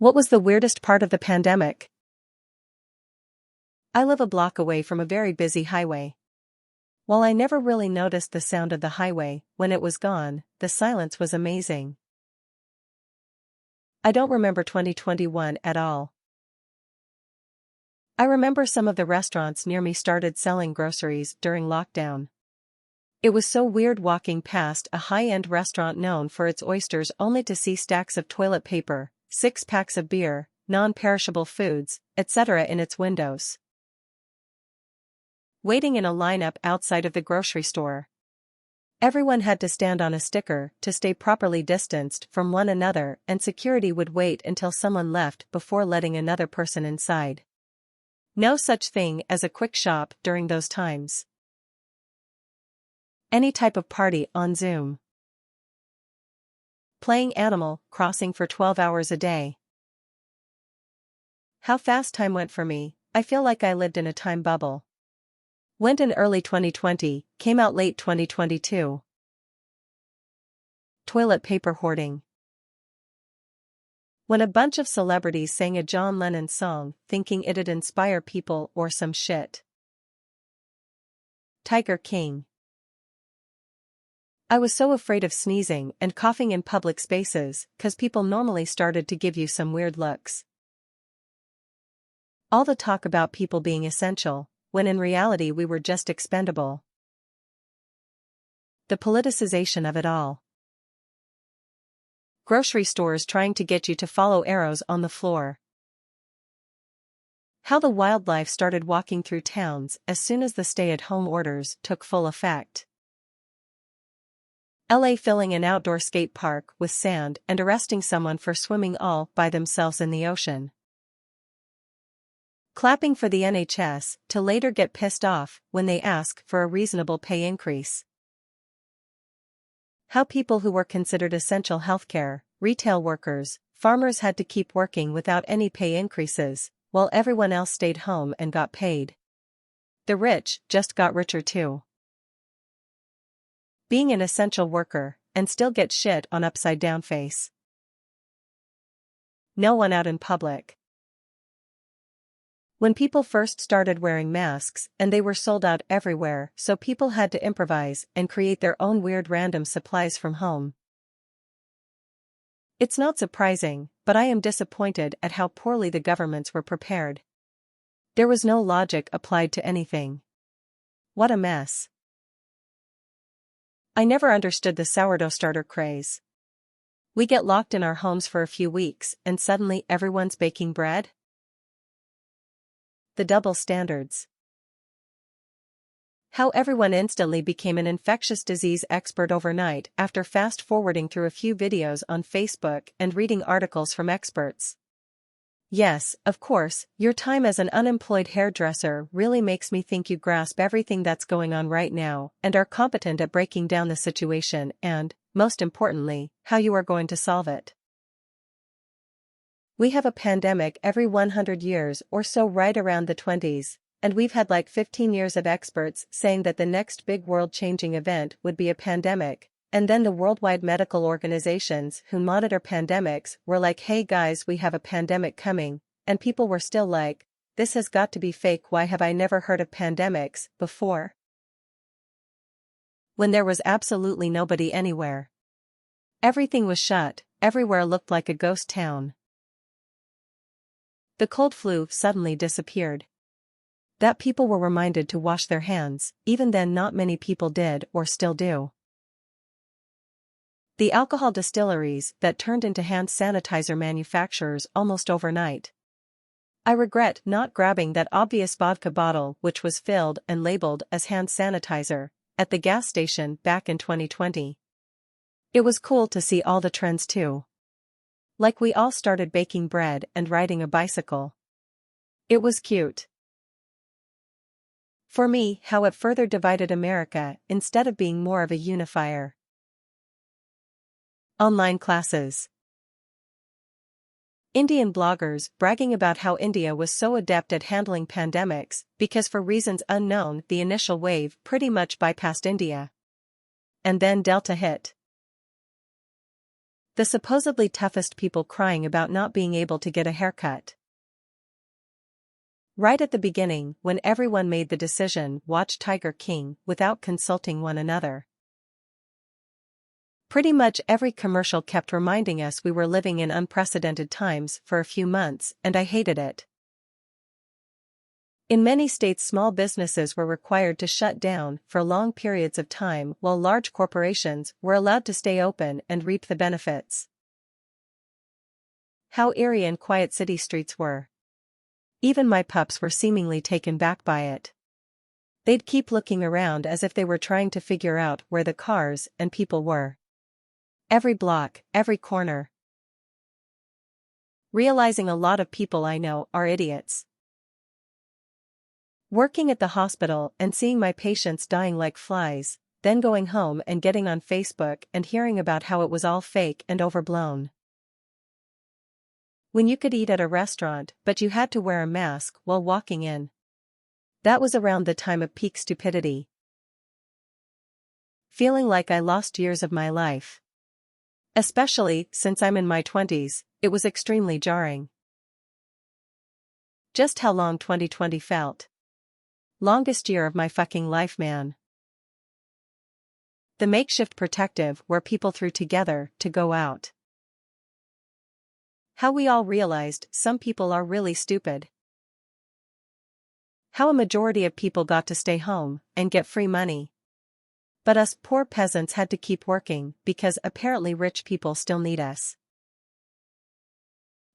What was the weirdest part of the pandemic? I live a block away from a very busy highway. While I never really noticed the sound of the highway, when it was gone, the silence was amazing. I don't remember 2021 at all. I remember some of the restaurants near me started selling groceries during lockdown. It was so weird walking past a high-end restaurant known for its oysters only to see stacks of toilet paper, 6-packs of beer, non-perishable foods, etc. in its windows. Waiting in a lineup outside of the grocery store. Everyone had to stand on a sticker to stay properly distanced from one another, and security would wait until someone left before letting another person inside. No such thing as a quick shop during those times. Any type of party on Zoom. Playing Animal Crossing for 12 hours a day. How fast time went for me. I feel like I lived in a time bubble. Went in early 2020, came out late 2022. Toilet paper hoarding. When a bunch of celebrities sang a John Lennon song, thinking it'd inspire people or some shit. Tiger King. I was so afraid of sneezing and coughing in public spaces, 'cause people normally started to give you some weird looks. All the talk about people being essential, when in reality we were just expendable. The politicization of it all. Grocery stores trying to get you to follow arrows on the floor. How the wildlife started walking through towns as soon as the stay-at-home orders took full effect. LA filling an outdoor skate park with sand and arresting someone for swimming all by themselves in the ocean. Clapping for the NHS to later get pissed off when they ask for a reasonable pay increase. How people who were considered essential healthcare, retail workers, farmers had to keep working without any pay increases, while everyone else stayed home and got paid. The rich just got richer too. Being an essential worker, and still get shit on upside down face. No one out in public. When people first started wearing masks and they were sold out everywhere, so people had to improvise and create their own weird random supplies from home. It's not surprising, but I am disappointed at how poorly the governments were prepared. There was no logic applied to anything. What a mess. I never understood the sourdough starter craze. We get locked in our homes for a few weeks and suddenly everyone's baking bread? The double standards. How everyone instantly became an infectious disease expert overnight after fast-forwarding through a few videos on Facebook and reading articles from experts. Yes, of course, your time as an unemployed hairdresser really makes me think you grasp everything that's going on right now and are competent at breaking down the situation and, most importantly, how you are going to solve it. We have a pandemic every 100 years or so right around the 20s, and we've had like 15 years of experts saying that the next big world-changing event would be a pandemic. And then the worldwide medical organizations who monitor pandemics were like, hey guys, we have a pandemic coming, and people were still like, this has got to be fake, why have I never heard of pandemics before? When there was absolutely nobody anywhere. Everything was shut, everywhere looked like a ghost town. The cold flu suddenly disappeared. That people were reminded to wash their hands, even then not many people did or still do. The alcohol distilleries that turned into hand sanitizer manufacturers almost overnight. I regret not grabbing that obvious vodka bottle which was filled and labeled as hand sanitizer at the gas station back in 2020. It was cool to see all the trends too. Like we all started baking bread and riding a bicycle. It was cute. For me, how it further divided America instead of being more of a unifier. Online classes. Indian bloggers bragging about how India was so adept at handling pandemics because for reasons unknown the initial wave pretty much bypassed India. And then Delta hit. The supposedly toughest people crying about not being able to get a haircut. Right at the beginning, when everyone made the decision, watch Tiger King without consulting one another. Pretty much every commercial kept reminding us we were living in unprecedented times for a few months, and I hated it. In many states, small businesses were required to shut down for long periods of time while large corporations were allowed to stay open and reap the benefits. How eerie and quiet city streets were. Even my pups were seemingly taken back by it. They'd keep looking around as if they were trying to figure out where the cars and people were. Every block, every corner. Realizing a lot of people I know are idiots. Working at the hospital and seeing my patients dying like flies, then going home and getting on Facebook and hearing about how it was all fake and overblown. When you could eat at a restaurant but you had to wear a mask while walking in. That was around the time of peak stupidity. Feeling like I lost years of my life. Especially since I'm in my 20s, it was extremely jarring. Just how long 2020 felt. Longest year of my fucking life, man. The makeshift protective where people threw together to go out. How we all realized some people are really stupid. How a majority of people got to stay home and get free money. But us poor peasants had to keep working because apparently rich people still need us.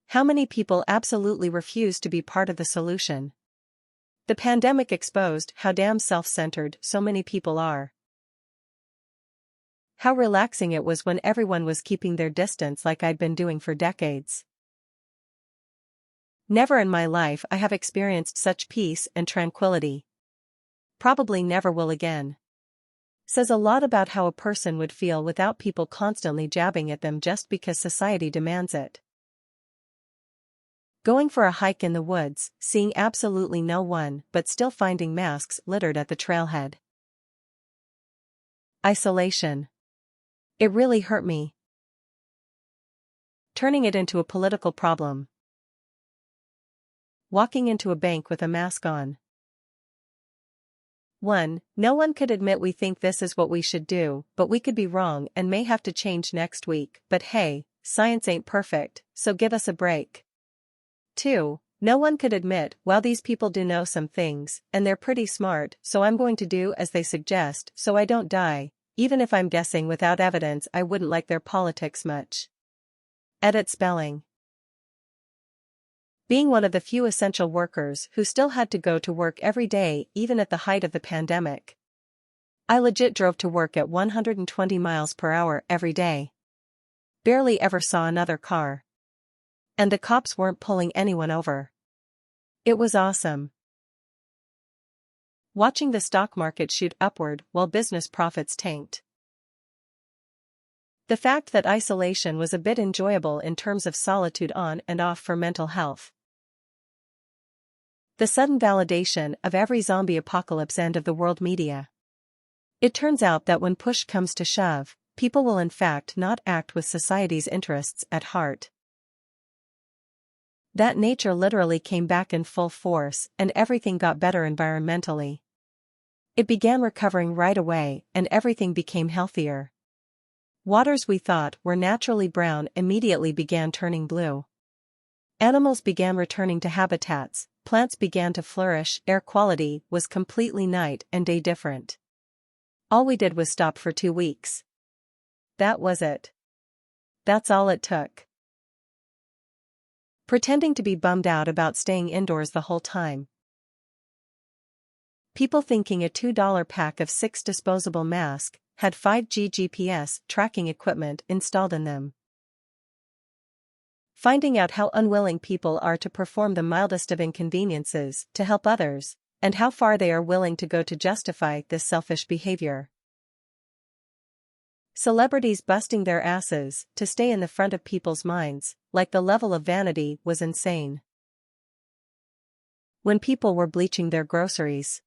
How many people absolutely refuse to be part of the solution? The pandemic exposed how damn self-centered so many people are. How relaxing it was when everyone was keeping their distance like I'd been doing for decades. Never in my life I have experienced such peace and tranquility. Probably never will again. Says a lot about how a person would feel without people constantly jabbing at them just because society demands it. Going for a hike in the woods, seeing absolutely no one but still finding masks littered at the trailhead. Isolation. It really hurt me. Turning it into a political problem. Walking into a bank with a mask on. 1. No one could admit we think this is what we should do, but we could be wrong and may have to change next week, but hey, science ain't perfect, so give us a break. 2. No one could admit, well, these people do know some things, and they're pretty smart, so I'm going to do as they suggest so I don't die, even if I'm guessing without evidence I wouldn't like their politics much. Edit spelling. Being one of the few essential workers who still had to go to work every day even at the height of the pandemic. I legit drove to work at 120 miles per hour every day. Barely ever saw another car. And the cops weren't pulling anyone over. It was awesome. Watching the stock market shoot upward while business profits tanked. The fact that isolation was a bit enjoyable in terms of solitude on and off for mental health. The sudden validation of every zombie apocalypse end of the world media. It turns out that when push comes to shove, people will in fact not act with society's interests at heart. That nature literally came back in full force and everything got better environmentally. It began recovering right away and everything became healthier. Waters we thought were naturally brown immediately began turning blue. Animals began returning to habitats, plants began to flourish, air quality was completely night and day different. All we did was stop for 2 weeks. That was it. That's all it took. Pretending to be bummed out about staying indoors the whole time. People thinking a $2 pack of 6 disposable masks had 5G GPS tracking equipment installed in them. Finding out how unwilling people are to perform the mildest of inconveniences to help others, and how far they are willing to go to justify this selfish behavior. Celebrities busting their asses to stay in the front of people's minds, like the level of vanity was insane. When people were bleaching their groceries.